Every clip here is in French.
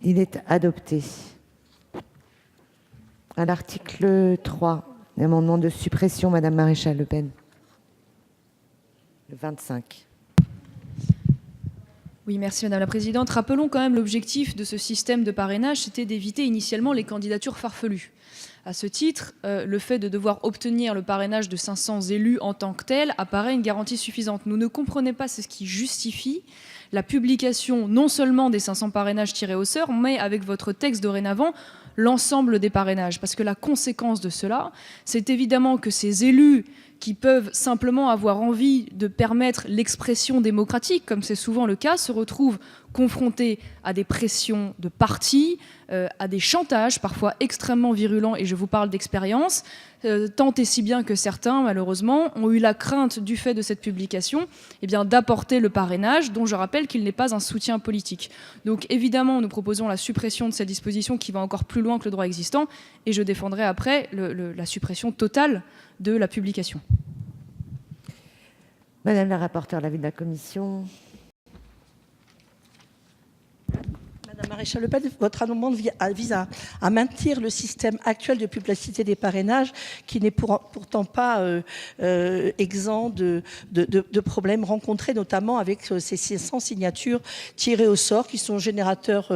Il est adopté. À l'article 3, l'amendement de suppression, Madame Maréchal Le Pen. Le 25. Oui, merci Madame la Présidente. Rappelons quand même l'objectif de ce système de parrainage, c'était d'éviter initialement les candidatures farfelues. À ce titre, le fait de devoir obtenir le parrainage de 500 élus en tant que tel apparaît une garantie suffisante. Nous ne comprenons pas ce qui justifie la publication non seulement des 500 parrainages tirés au sort, mais avec votre texte dorénavant, l'ensemble des parrainages. Parce que la conséquence de cela, c'est évidemment que ces élus qui peuvent simplement avoir envie de permettre l'expression démocratique, comme c'est souvent le cas, se retrouvent confrontés à des pressions de partis, à des chantages parfois extrêmement virulents, et je vous parle d'expérience, tant et si bien que certains, malheureusement, ont eu la crainte du fait de cette publication d'apporter le parrainage, dont je rappelle qu'il n'est pas un soutien politique. Donc évidemment, nous proposons la suppression de cette disposition qui va encore plus loin que le droit existant, et je défendrai après la suppression totale de la publication. Madame la rapporteure, l'avis de la commission. Madame Maréchal Le Pen, votre amendement vise à maintenir le système actuel de publicité des parrainages qui n'est pourtant pas exempt de problèmes rencontrés, notamment avec ces 500 signatures tirées au sort qui sont générateurs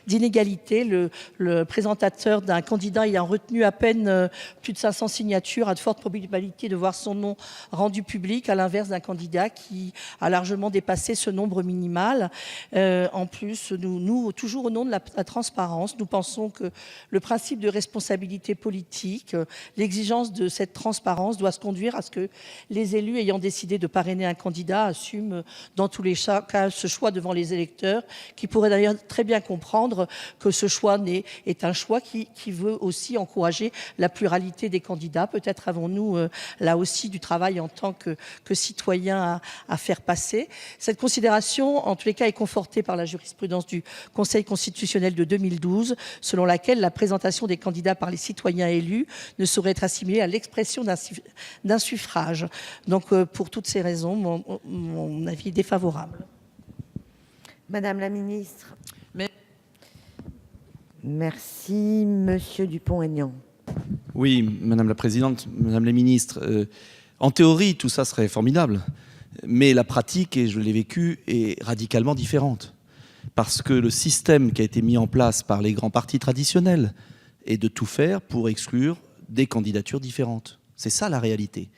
d'inégalités. Le présentateur d'un candidat ayant retenu à peine plus de 500 signatures a de fortes probabilités de voir son nom rendu public, à l'inverse d'un candidat qui a largement dépassé ce nombre minimal. En plus, nous toujours au nom de la transparence, nous pensons que le principe de responsabilité politique, l'exigence de cette transparence doit se conduire à ce que les élus ayant décidé de parrainer un candidat assument dans tous les cas ce choix devant les électeurs, qui pourraient d'ailleurs très bien comprendre que ce choix est un choix qui veut aussi encourager la pluralité des candidats. Peut-être avons-nous là aussi du travail en tant que citoyens à faire passer. Cette considération, en tous les cas, est confortée par la jurisprudence du Conseil constitutionnel de 2012, selon laquelle la présentation des candidats par les citoyens élus ne saurait être assimilée à l'expression d'un suffrage. Donc, pour toutes ces raisons, mon avis est défavorable. Madame la ministre. Merci. Monsieur Dupont-Aignan. Oui, Madame la Présidente, Madame la Ministre, en théorie, tout ça serait formidable, mais la pratique, et je l'ai vécu, est radicalement différente. Parce que le système qui a été mis en place par les grands partis traditionnels est de tout faire pour exclure des candidatures différentes. C'est ça la réalité.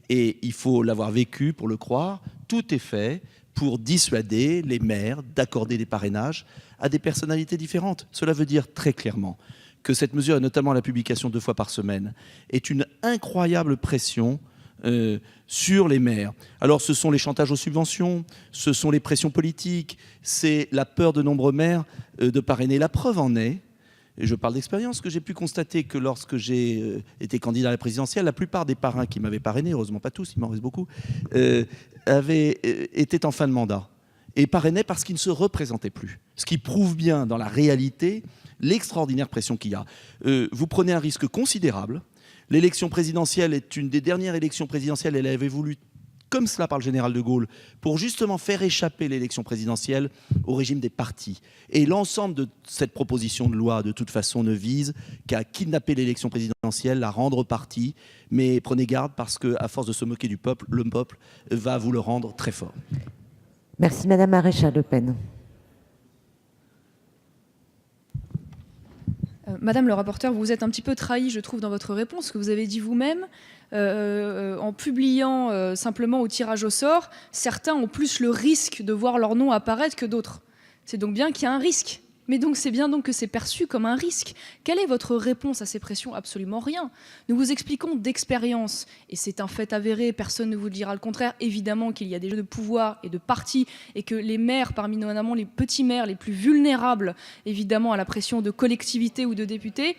Et il faut l'avoir vécu pour le croire. Tout est fait pour dissuader les maires d'accorder des parrainages à des personnalités différentes. Cela veut dire très clairement que cette mesure, et notamment la publication 2 fois par semaine, est une incroyable pression sur les maires. Alors ce sont les chantages aux subventions, ce sont les pressions politiques, c'est la peur de nombreux maires de parrainer. La preuve en est, et je parle d'expérience, que j'ai pu constater que lorsque j'ai été candidat à la présidentielle, la plupart des parrains qui m'avaient parrainé, heureusement pas tous, il m'en reste beaucoup, étaient en fin de mandat et parrainaient parce qu'ils ne se représentaient plus. Ce qui prouve bien dans la réalité l'extraordinaire pression qu'il y a. Vous prenez un risque considérable. L'élection présidentielle est une des dernières élections présidentielles. Elle avait voulu comme cela par le général de Gaulle, pour justement faire échapper l'élection présidentielle au régime des partis. Et l'ensemble de cette proposition de loi, de toute façon, ne vise qu'à kidnapper l'élection présidentielle, la rendre parti. Mais prenez garde parce qu'à force de se moquer du peuple, le peuple va vous le rendre très fort. Merci Madame Maréchal Le Pen. Madame le rapporteur, vous vous êtes un petit peu trahi, je trouve, dans votre réponse, que vous avez dit vous-même, en publiant simplement au tirage au sort, certains ont plus le risque de voir leur nom apparaître que d'autres. C'est donc bien qu'il y a un risque. Mais donc c'est bien donc que c'est perçu comme un risque. Quelle est votre réponse à ces pressions? Absolument rien. Nous vous expliquons d'expérience, et c'est un fait avéré, personne ne vous dira le contraire, évidemment qu'il y a des jeux de pouvoir et de partis, et que les maires, parmi notamment les petits maires les plus vulnérables, évidemment à la pression de collectivités ou de députés,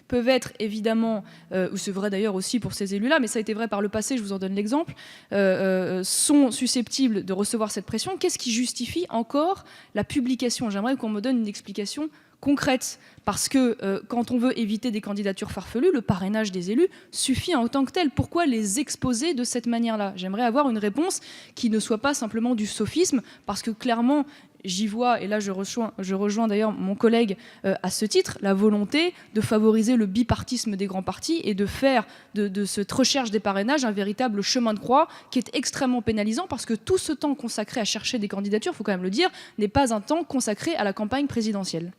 peuvent être évidemment, ou c'est vrai d'ailleurs aussi pour ces élus-là, mais ça a été vrai par le passé, je vous en donne l'exemple, sont susceptibles de recevoir cette pression. Qu'est-ce qui justifie encore la publication? J'aimerais qu'on me donne une explication concrète, parce que quand on veut éviter des candidatures farfelues, le parrainage des élus suffit en tant que tel. Pourquoi les exposer de cette manière-là? J'aimerais avoir une réponse qui ne soit pas simplement du sophisme, parce que clairement, j'y vois, et là je rejoins d'ailleurs mon collègue à ce titre, la volonté de favoriser le bipartisme des grands partis et de faire de cette recherche des parrainages un véritable chemin de croix qui est extrêmement pénalisant parce que tout ce temps consacré à chercher des candidatures, il faut quand même le dire, n'est pas un temps consacré à la campagne présidentielle.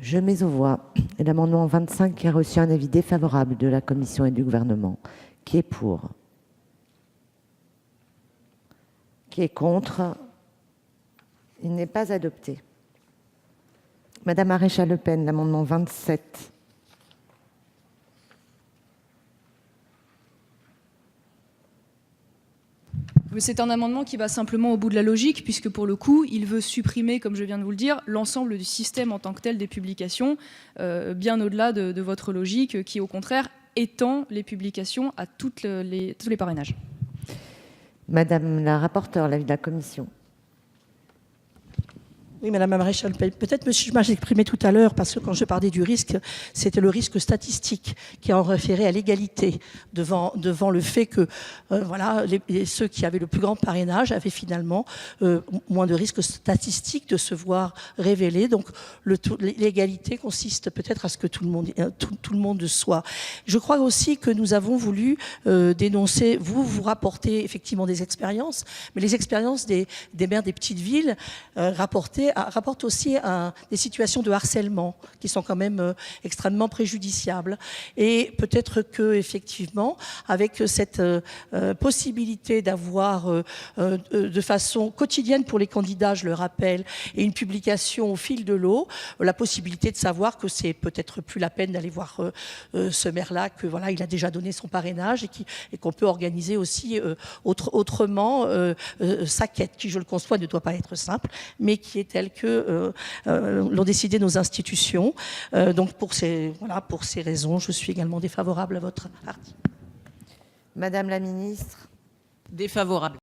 Je mets aux voix l'amendement 25 qui a reçu un avis défavorable de la Commission et du Gouvernement. Qui est pour? Qui est contre? Il n'est pas adopté. Madame Maréchal-Le Pen, l'amendement 27. C'est un amendement qui va simplement au bout de la logique, puisque pour le coup, il veut supprimer, comme je viens de vous le dire, l'ensemble du système en tant que tel des publications, bien au-delà de votre logique, qui au contraire étend les publications à tous les parrainages. Madame la rapporteure, l'avis de la Commission. Oui, Madame la Maréchal, peut-être me suis-je exprimé tout à l'heure, parce que quand je parlais du risque, c'était le risque statistique qui en référait à l'égalité devant le fait que voilà, ceux qui avaient le plus grand parrainage avaient finalement moins de risques statistiques de se voir révéler. Donc l'égalité consiste peut-être à ce que tout le monde soit. Je crois aussi que nous avons voulu dénoncer, vous rapportez effectivement des expériences, mais les expériences des maires des petites villes rapporte aussi des situations de harcèlement qui sont quand même extrêmement préjudiciables. Et peut-être que effectivement, avec cette possibilité d'avoir de façon quotidienne pour les candidats, je le rappelle, et une publication au fil de l'eau, la possibilité de savoir que c'est peut-être plus la peine d'aller voir ce maire-là, que voilà, il a déjà donné son parrainage et qu'on peut organiser aussi autrement sa quête, qui, je le conçois, ne doit pas être simple, mais qui est telle que l'ont décidé nos institutions. Donc pour ces raisons, je suis également défavorable à votre article. Madame la ministre. Défavorable.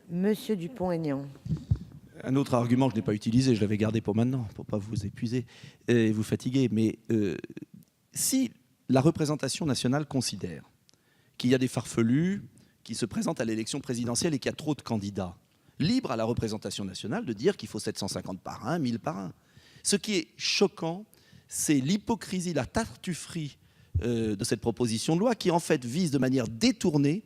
Monsieur Dupont-Aignan. Un autre argument que je n'ai pas utilisé, je l'avais gardé pour maintenant, pour ne pas vous épuiser et vous fatiguer, mais si la représentation nationale considère qu'il y a des farfelus qui se présentent à l'élection présidentielle et qu'il y a trop de candidats, libre à la représentation nationale de dire qu'il faut 750 parrains, 1000 parrains. Ce qui est choquant, c'est l'hypocrisie, la tartufferie de cette proposition de loi qui en fait vise de manière détournée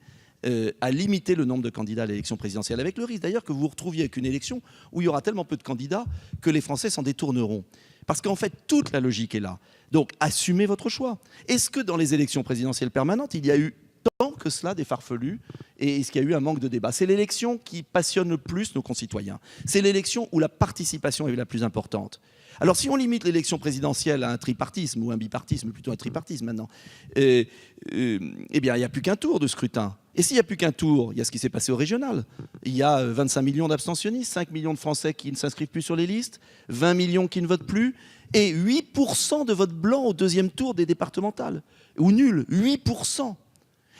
à limiter le nombre de candidats à l'élection présidentielle, avec le risque d'ailleurs que vous vous retrouviez avec une élection où il y aura tellement peu de candidats que les Français s'en détourneront. Parce qu'en fait, toute la logique est là. Donc, assumez votre choix. Est-ce que dans les élections présidentielles permanentes, il y a eu tant que cela des farfelus et est-ce qu'il y a eu un manque de débat? C'est l'élection qui passionne le plus nos concitoyens. C'est l'élection où la participation est la plus importante. Alors si on limite l'élection présidentielle à un tripartisme ou un bipartisme, plutôt un tripartisme maintenant, eh bien il n'y a plus qu'un tour de scrutin. Et s'il n'y a plus qu'un tour, il y a ce qui s'est passé au régional. Il y a 25 millions d'abstentionnistes, 5 millions de Français qui ne s'inscrivent plus sur les listes, 20 millions qui ne votent plus, et 8% de vote blanc au deuxième tour des départementales. Ou nul, 8%.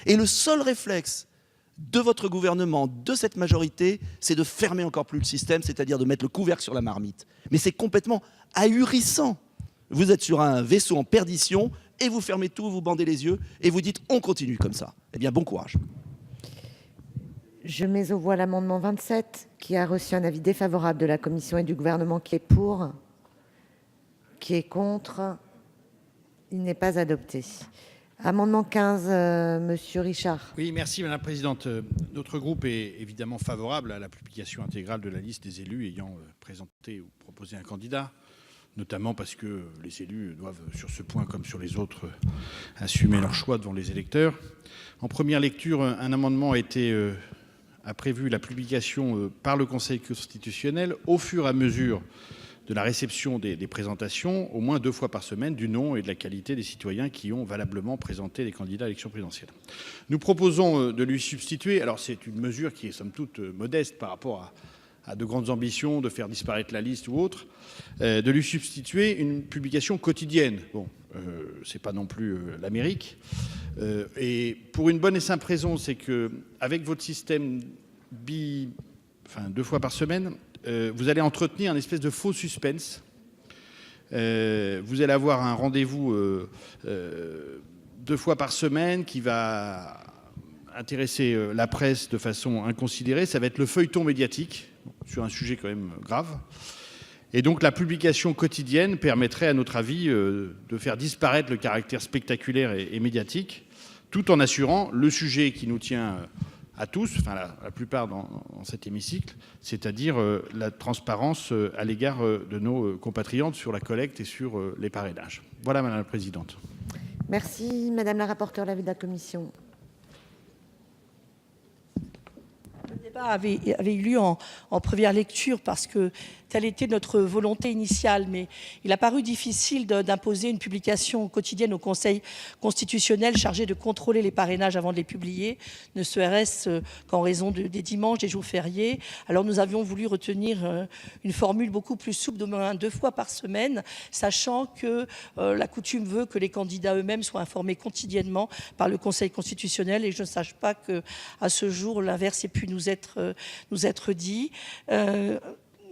Et le seul réflexe de votre gouvernement, de cette majorité, c'est de fermer encore plus le système, c'est-à-dire de mettre le couvercle sur la marmite. Mais c'est complètement ahurissant. Vous êtes sur un vaisseau en perdition et vous fermez tout, vous bandez les yeux et vous dites on continue comme ça. Eh bien, bon courage. Je mets aux voix l'amendement 27 qui a reçu un avis défavorable de la Commission et du Gouvernement. Qui est pour? Qui est contre? Il n'est pas adopté. Amendement 15, Monsieur Richard. Oui, merci Madame la Présidente. Notre groupe est évidemment favorable à la publication intégrale de la liste des élus ayant présenté ou proposé un candidat, notamment parce que les élus doivent, sur ce point comme sur les autres, assumer leur choix devant les électeurs. En première lecture, un amendement a prévu la publication par le Conseil constitutionnel au fur et à mesure de la réception des présentations, au moins 2 fois par semaine, du nom et de la qualité des citoyens qui ont valablement présenté les candidats à l'élection présidentielle. Nous proposons de lui substituer, alors c'est une mesure qui est somme toute modeste par rapport à de grandes ambitions de faire disparaître la liste ou autre, de lui substituer une publication quotidienne. Bon, c'est pas non plus l'Amérique. Et pour une bonne et simple raison, c'est qu'avec votre système 2 fois par semaine, vous allez entretenir un espèce de faux suspense. Vous allez avoir un rendez-vous 2 fois par semaine qui va intéresser la presse de façon inconsidérée. Ça va être le feuilleton médiatique. sur un sujet quand même grave. Et donc la publication quotidienne permettrait, à notre avis, de faire disparaître le caractère spectaculaire et médiatique, tout en assurant le sujet qui nous tient à tous, enfin la plupart dans cet hémicycle, c'est-à-dire la transparence à l'égard de nos compatriotes sur la collecte et sur les parrainages. Voilà, Madame la Présidente. Merci. Madame la rapporteure, l'avis de la commission. Le débat avait eu lieu en première lecture parce que telle était notre volonté initiale, mais il a paru difficile d'imposer une publication quotidienne au Conseil constitutionnel chargé de contrôler les parrainages avant de les publier, ne serait-ce qu'en raison des dimanches, des jours fériés. Alors nous avions voulu retenir une formule beaucoup plus souple, d'au moins 2 fois par semaine, sachant que la coutume veut que les candidats eux-mêmes soient informés quotidiennement par le Conseil constitutionnel, et je ne sache pas qu'à ce jour l'inverse ait pu nous être dit.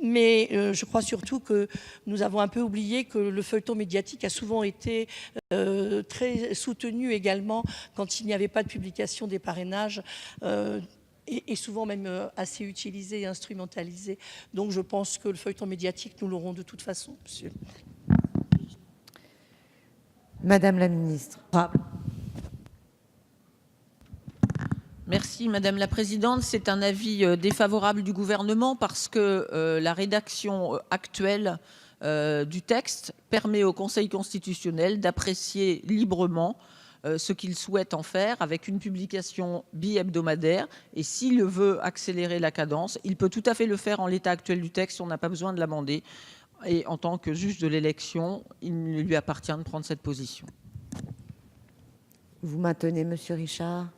Mais je crois surtout que nous avons un peu oublié que le feuilleton médiatique a souvent été très soutenu également quand il n'y avait pas de publication des parrainages et souvent même assez utilisé et instrumentalisé. Donc je pense que le feuilleton médiatique, nous l'aurons de toute façon, monsieur. Madame la ministre. Merci Madame la Présidente. C'est un avis défavorable du gouvernement parce que la rédaction actuelle du texte permet au Conseil constitutionnel d'apprécier librement ce qu'il souhaite en faire avec une publication bi-hebdomadaire. Et s'il veut accélérer la cadence, il peut tout à fait le faire en l'état actuel du texte. On n'a pas besoin de l'amender. Et en tant que juge de l'élection, il lui appartient de prendre cette position. Vous maintenez, Monsieur Richard?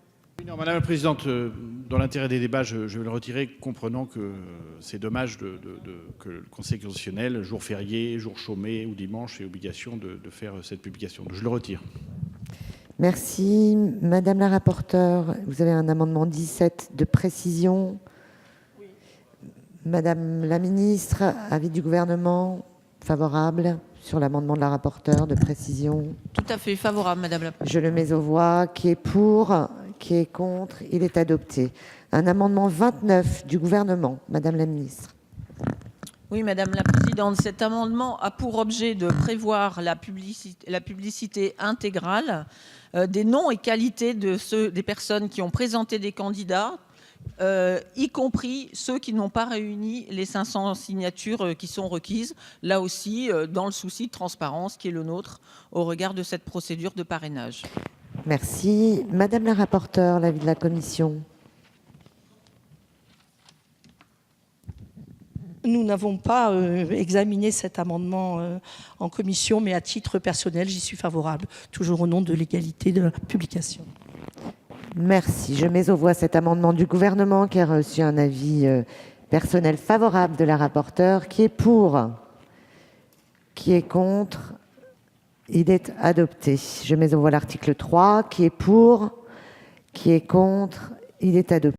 Non, Madame la Présidente, dans l'intérêt des débats, je vais le retirer, comprenant que c'est dommage que le Conseil constitutionnel, jour férié, jour chômé ou dimanche, ait obligation de faire cette publication. Je le retire. Merci. Madame la rapporteure, vous avez un amendement 17 de précision. Oui. Madame la ministre, avis du gouvernement favorable sur l'amendement de la rapporteure de précision? Tout à fait favorable, Madame la Présidente. Je le mets aux voix. Qui est pour? Qui est contre? Il est adopté. Un amendement 29 du gouvernement. Madame la ministre. Oui, Madame la Présidente, cet amendement a pour objet de prévoir la publicité intégrale des noms et qualités des personnes qui ont présenté des candidats, y compris ceux qui n'ont pas réuni les 500 signatures qui sont requises, là aussi dans le souci de transparence qui est le nôtre au regard de cette procédure de parrainage. Merci. Madame la rapporteure, l'avis de la commission. Nous n'avons pas examiné cet amendement en commission, mais à titre personnel, j'y suis favorable, toujours au nom de l'égalité de la publication. Merci. Je mets aux voix cet amendement du gouvernement qui a reçu un avis personnel favorable de la rapporteure. Qui est pour? Qui est contre? Il est adopté. Je mets aux voix l'article 3. Qui est pour? Qui est contre? Il est adopté.